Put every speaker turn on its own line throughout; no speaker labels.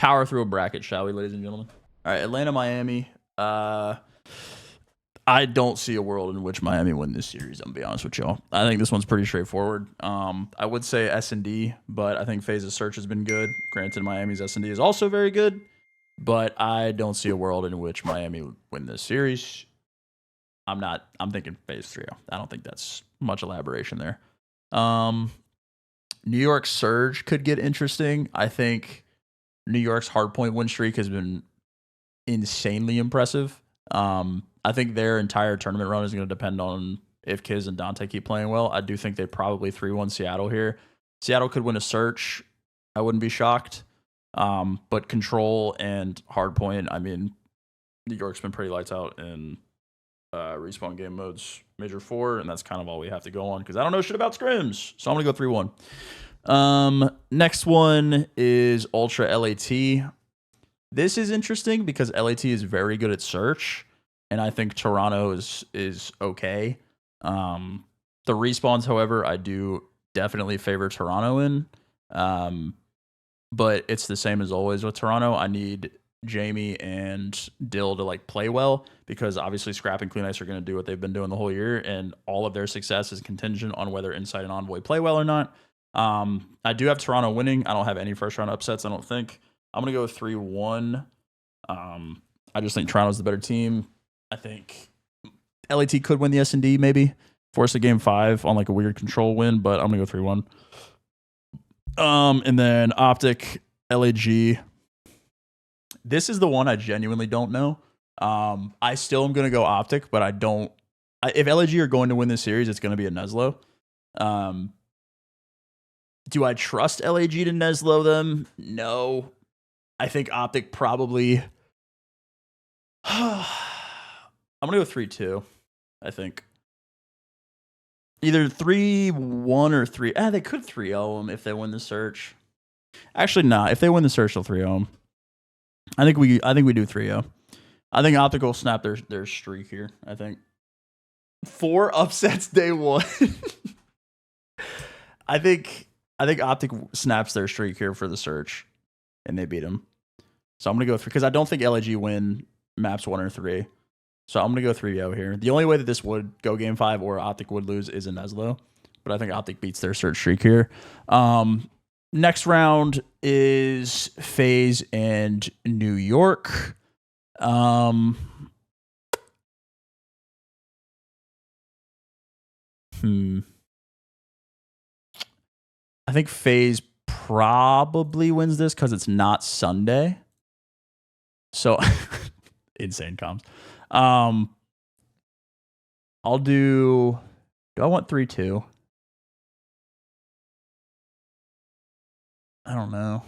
power through a bracket, shall we, ladies and gentlemen? All right, Atlanta, Miami. I don't see a world in which Miami win this series. I'm gonna be honest with y'all. I think this one's pretty straightforward. I would say S&D, but I think Faze's search has been good. Granted, Miami's S&D is also very good, but I don't see a world in which Miami win this series. I'm thinking Faze 3-0. I don't think that's much elaboration there. New York Surge could get interesting. I think New York's hardpoint win streak has been insanely impressive. I think their entire tournament run is going to depend on if Kiz and Dante keep playing well. I do think they probably 3-1 Seattle here. Seattle could win a search. I wouldn't be shocked. But control and hardpoint, I mean, New York's been pretty lights out in respawn game modes Major 4, and that's kind of all we have to go on because I don't know shit about scrims. So I'm going to go 3-1. Next one is Ultra LAT. This is interesting because LAT is very good at search, and I think Toronto is okay. The respawns, however, I do definitely favor Toronto in. But it's the same as always with Toronto. I need Jamie and Dill to like play well because obviously Scrap and Clean Ice are going to do what they've been doing the whole year, and all of their success is contingent on whether Insight and Envoy play well or not. I do have Toronto winning. I don't have any first round upsets, I don't think. I'm going to go 3-1. I just think Toronto's the better team. I think LAT could win the S&D maybe. Force a game 5 on like a weird control win, but I'm going to go 3-1. And then Optic, LAG. This is the one I genuinely don't know. I still am going to go Optic, but if LAG are going to win this series, it's going to be a Neslo. Do I trust LAG to Neslo them? No. I think Optic probably... I'm going to go 3-2, I think. Either 3-1 or 3... they could 3-0 them if they win the search. Actually, nah. If they win the search, they'll 3-0 them. I think we do 3-0. I think Optic will snap their streak here, I think. 4 upsets day 1. I think Optic snaps their streak here for the search, and they beat him. So I'm going to go 3, because I don't think LAG win maps 1 or 3. So I'm going to go 3-0 here. The only way that this would go game 5 or Optic would lose is in Neslo, but I think Optic beats their search streak here. Next round is FaZe and New York. I think FaZe probably wins this because it's not Sunday. So insane comms. I'll do I want 3-2? I don't know.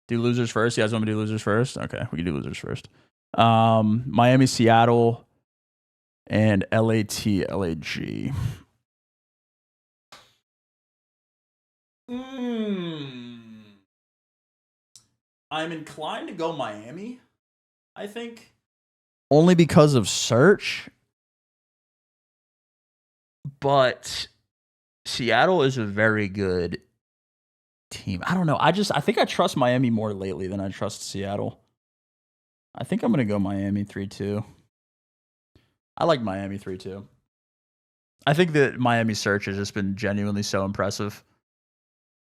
Do losers first? You guys want me to do losers first? Okay, we can do losers first. Miami, Seattle, and LAT, LAG. I'm inclined to go Miami, I think. Only because of search. But Seattle is a very good team. I don't know. I think I trust Miami more lately than I trust Seattle. I think I'm going to go Miami 3-2. I like Miami 3-2. I think that Miami search has just been genuinely so impressive.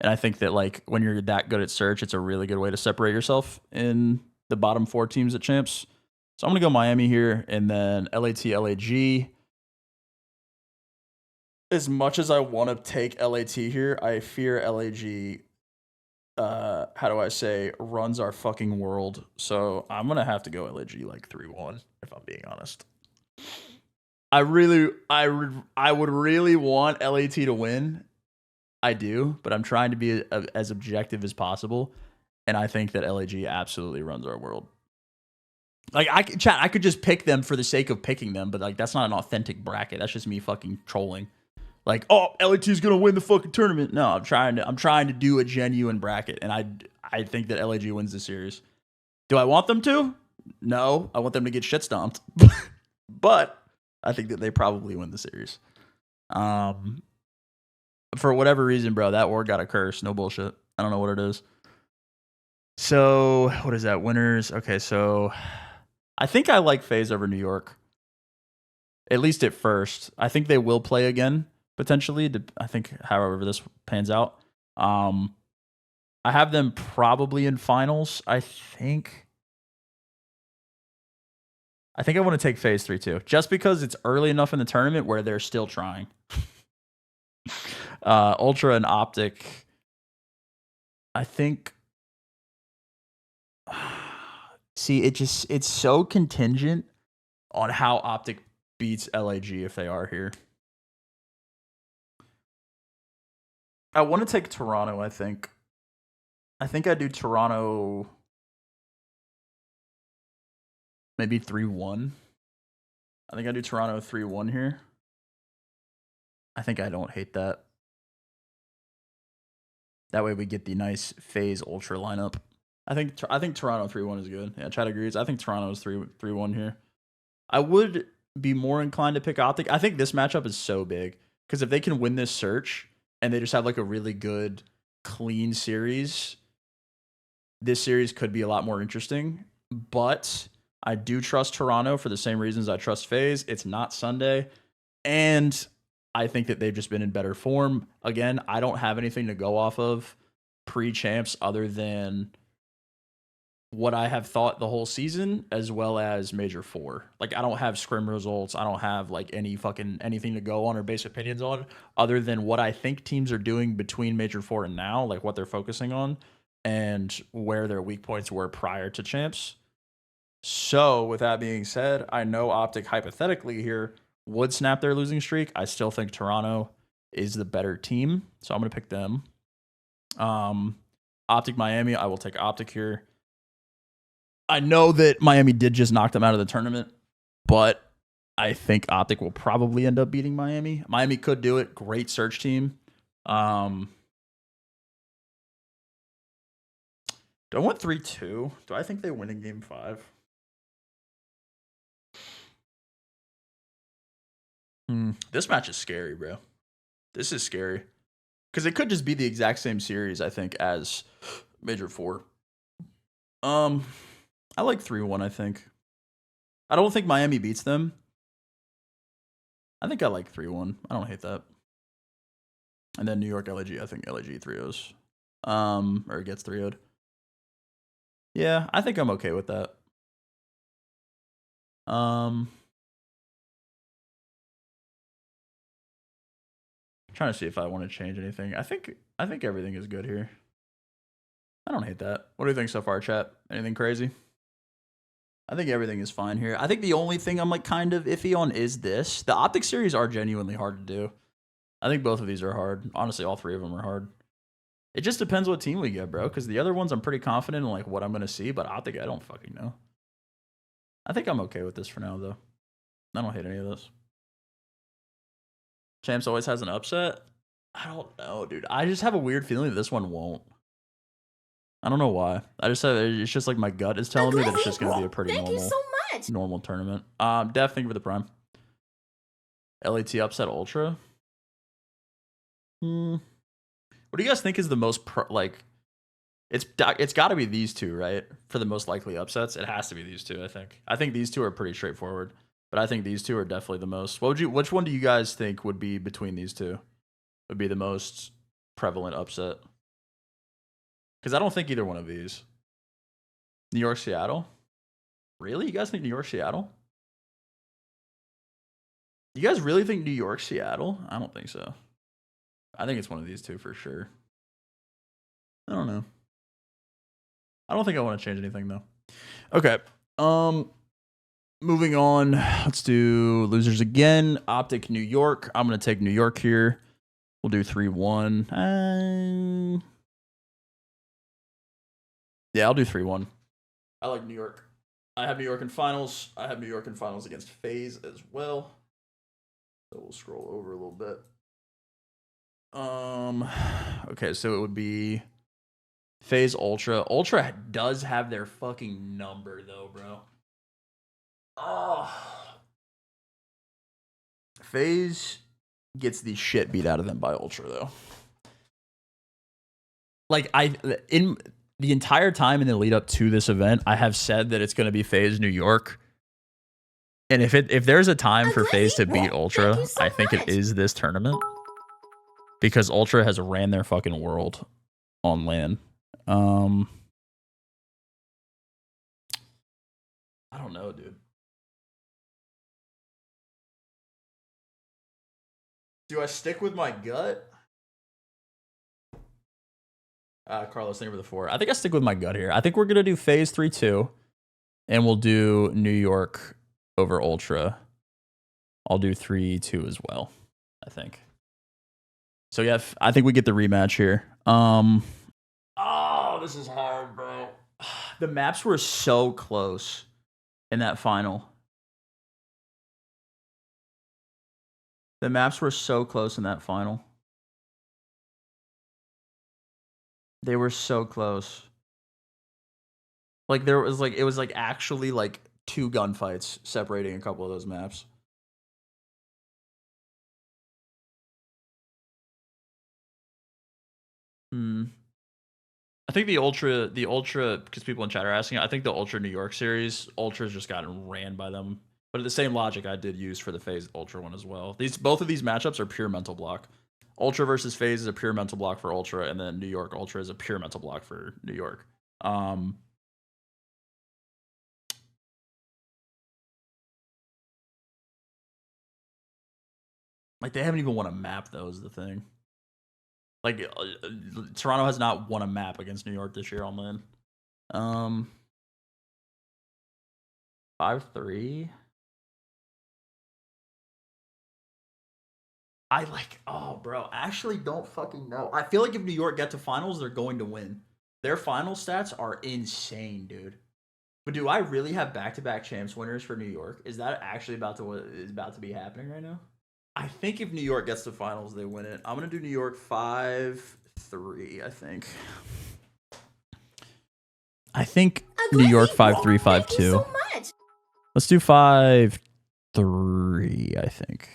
And I think that like when you're that good at search, it's a really good way to separate yourself in the bottom 4 teams at Champs. So I'm going to go Miami here, and then LAT, LAG. As much as I want to take LAT here, I fear LAG, runs our fucking world. So I'm going to have to go LAG like 3-1, if I'm being honest. I would really want LAT to win. I do, but I'm trying to be as objective as possible. And I think that LAG absolutely runs our world. Like, I could just pick them for the sake of picking them, but like that's not an authentic bracket. That's just me fucking trolling. Like, oh, LAT is gonna win the fucking tournament. No, I'm trying to do a genuine bracket, and I think that LAG wins the series. Do I want them to? No, I want them to get shit stomped. But I think that they probably win the series. For whatever reason, bro, that ward got a curse. No bullshit. I don't know what it is. So what is that? Winners. Okay, so I think I like FaZe over New York. At least at first. I think they will play again, potentially. I think however this pans out. I have them probably in finals. I think I want to take FaZe 3-2. Just because it's early enough in the tournament where they're still trying. Ultra and Optic. I think see, it's so contingent on how Optic beats LAG if they are here. I want to take Toronto, I think. I think I do Toronto maybe 3-1. I think I do Toronto 3-1 here. I think I don't hate that. That way we get the nice FaZe Ultra lineup. I think Toronto 3-1 is good. Yeah, Chad agrees. I think Toronto is 3-1 here. I would be more inclined to pick Optic. I think this matchup is so big because if they can win this search and they just have like a really good, clean series, this series could be a lot more interesting. But I do trust Toronto for the same reasons I trust FaZe. It's not Sunday. And I think that they've just been in better form. Again, I don't have anything to go off of pre-champs other than what I have thought the whole season, as well as Major 4. Like, I don't have scrim results. I don't have, like, anything to go on or base opinions on other than what I think teams are doing between Major 4 and now, like what they're focusing on and where their weak points were prior to champs. So, with that being said, I know Optic hypothetically here would snap their losing streak. I still think Toronto is the better team, so I'm going to pick them. Optic Miami, I will take Optic here. I know that Miami did just knock them out of the tournament, but I think Optic will probably end up beating Miami. Miami could do it. Great search team. Do I want 3-2? Do I think they win in game 5? This match is scary, bro. This is scary. Because it could just be the exact same series, I think, as Major 4. I like 3-1, I think. I don't think Miami beats them. I think I like 3-1. I don't hate that. And then New York LAG, I think LAG 3-0s. Or it gets 3-0'd. Yeah, I think I'm okay with that. Trying to see if I want to change anything. I think everything is good here. I don't hate that. What do you think so far, chat? Anything crazy? I think everything is fine here. I think the only thing I'm like kind of iffy on is this. The Optic series are genuinely hard to do. I think both of these are hard. Honestly, all three of them are hard. It just depends what team we get, bro. Because the other ones I'm pretty confident in like what I'm going to see. But Optic, I don't fucking know. I think I'm okay with this for now, though. I don't hate any of this. Champs always has an upset. I don't know, dude. I just have a weird feeling that this one won't. I don't know why. It's just like my gut is telling me that it's just going to be a pretty normal tournament. Def, thank you for the prime. LAT upset Ultra. What do you guys think is the most it's got to be these two, right? For the most likely upsets, it has to be these two. I think these two are pretty straightforward, but I think these two are definitely the most. Which one do you guys think would be between these two? Would be the most prevalent upset? Because I don't think either one of these. New York, Seattle? Really? You guys think New York, Seattle? You guys really think New York, Seattle? I don't think so. I think it's one of these two for sure. I don't know. I don't think I want to change anything though. Okay. Moving on. Let's do losers again. Optic, New York. I'm going to take New York here. We'll do 3-1. Yeah, I'll do 3-1. I like New York. I have New York in finals. I have New York in finals against FaZe as well. So we'll scroll over a little bit. Okay, so it would be FaZe Ultra. Ultra does have their fucking number though, bro. Oh. FaZe gets the shit beat out of them by Ultra though. Like the entire time in the lead up to this event, I have said that it's going to be FaZe New York. And if there's a time for FaZe to beat Ultra, I think it is this tournament. Because Ultra has ran their fucking world on LAN. I don't know, dude. Do I stick with my gut? Carlos, thank you for the 4. I think I stick with my gut here. I think we're gonna do FaZe 3-2, and we'll do New York over Ultra. I'll do 3-2 as well, I think. So yeah, I think we get the rematch here. Oh, this is hard, bro. The maps were so close in that final. The maps were so close in that final. They were so close. Like there was like it was like actually like 2 gunfights separating a couple of those maps. I think the Ultra, because people in chat are asking, I think the Ultra New York series, Ultra's just gotten ran by them. But the same logic I did use for the FaZe Ultra one as well. Both of these matchups are pure mental block. Ultra versus FaZe is a pure mental block for Ultra, and then New York Ultra is a pure mental block for New York. Like they haven't even won a map though, is the thing. Like Toronto has not won a map against New York this year on LAN. 5-3. Bro, I actually don't fucking know. I feel like if New York get to finals, they're going to win. Their final stats are insane, dude. But do I really have back-to-back champs winners for New York? Is that actually about to be happening right now? I think if New York gets to finals, they win it. I'm gonna do New York 5-3. I think New York 5-3, 5-2. Let's do 5-3. I think.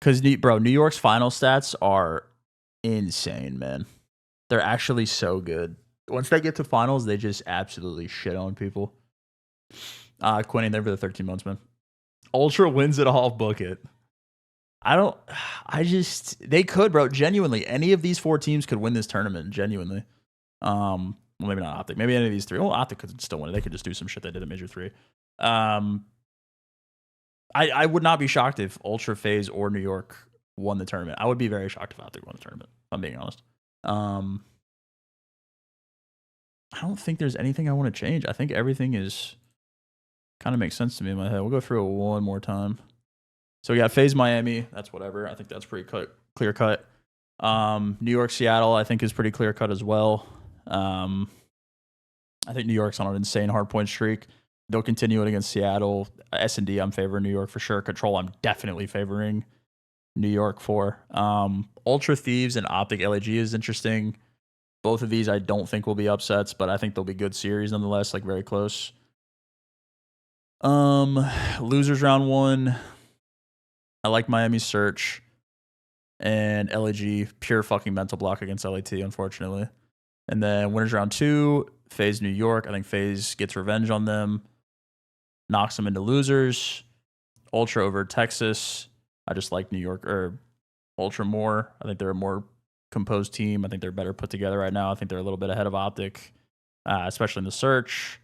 Because, bro, New York's final stats are insane, man. They're actually so good. Once they get to finals, they just absolutely shit on people. Quinny, there for the 13 months, man. Ultra wins it all, book it. They could, bro. Genuinely, any of these 4 teams could win this tournament, genuinely. Well, maybe not Optic. Maybe any of these 3. Well, Optic could still win it. They could just do some shit they did at Major 3. I would not be shocked if Ultra, FaZe, or New York won the tournament. I would be very shocked if Optic won the tournament, if I'm being honest. I don't think there's anything I want to change. I think everything is kind of makes sense to me in my head. We'll go through it one more time. So we got FaZe Miami. That's whatever. I think that's pretty clear cut. New York Seattle, I think, is pretty clear cut as well. I think New York's on an insane hardpoint streak. They'll continue it against Seattle. S&D, I'm favoring New York for sure. Control, I'm definitely favoring New York for. Ultra Thieves and Optic LAG is interesting. Both of these I don't think will be upsets, but I think they'll be good series nonetheless, like very close. Losers round 1. I like Miami Search. And LAG, pure fucking mental block against LAT, unfortunately. And then winners round 2, FaZe New York. I think FaZe gets revenge on them. Knocks them into losers. Ultra over Texas. I just like New York or Ultra more. I think they're a more composed team. I think they're better put together right now. I think they're a little bit ahead of Optic, especially in the search.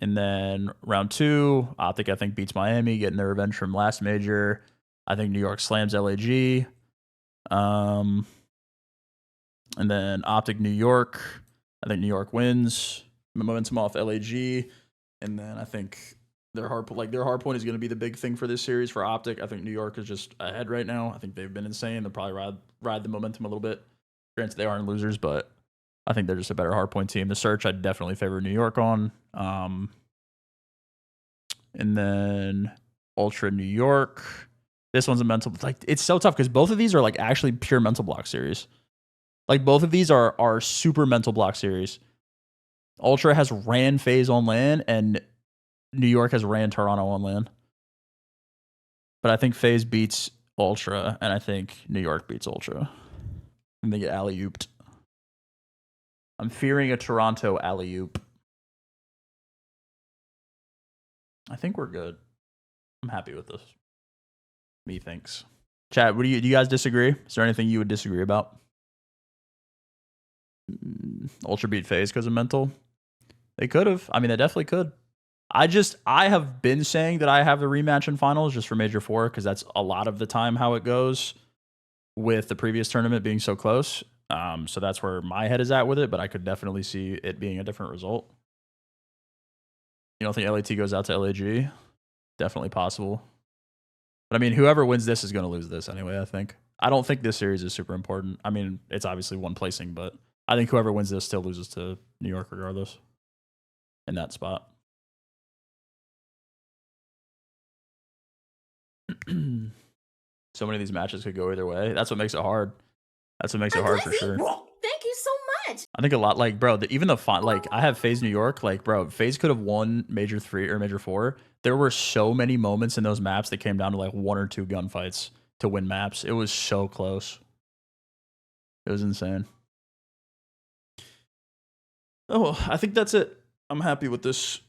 And then round 2, Optic, I think, beats Miami, getting their revenge from last major. I think New York slams LAG. And then Optic New York. I think New York wins. Momentum off LAG. And then I think their hard point is going to be the big thing for this series for Optic. I think New York is just ahead right now. I think they've been insane. They'll probably ride the momentum a little bit. Granted, they aren't losers, but I think they're just a better hardpoint team. The search, I definitely favor New York on. And then Ultra New York. This one's a mental. Like, it's so tough because both of these are like actually pure mental block series. Like, both of these are super mental block series. Ultra has ran FaZe on LAN, and New York has ran Toronto on LAN. But I think FaZe beats Ultra, and I think New York beats Ultra. And they get alley-ooped. I'm fearing a Toronto alley-oop. I think we're good. I'm happy with this. Methinks. Chat, what do you guys disagree? Is there anything you would disagree about? Ultra beat FaZe because of mental. They could have. I mean, they definitely could. I have been saying that I have the rematch in finals just for Major 4 because that's a lot of the time how it goes with the previous tournament being so close. So that's where my head is at with it, but I could definitely see it being a different result. You don't think LAT goes out to LAG? Definitely possible. But I mean, whoever wins this is going to lose this anyway, I think. I don't think this series is super important. I mean, it's obviously one placing, but I think whoever wins this still loses to New York regardless in that spot. So many of these matches could go either way. That's what makes it hard. That's what makes it hard for sure.
Thank you so much.
I think a lot, like, bro, even the fun, like, I have FaZe New York, like, bro, FaZe could have won Major 3 or Major 4. There were so many moments in those maps that came down to like 1 or 2 gunfights to win maps. It was so close. It was insane. Oh, I think that's it. I'm happy with this.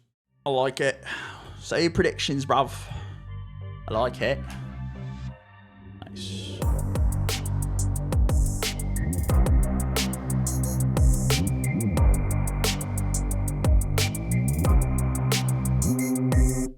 I like it. Say predictions, bruv. I like it. Nice.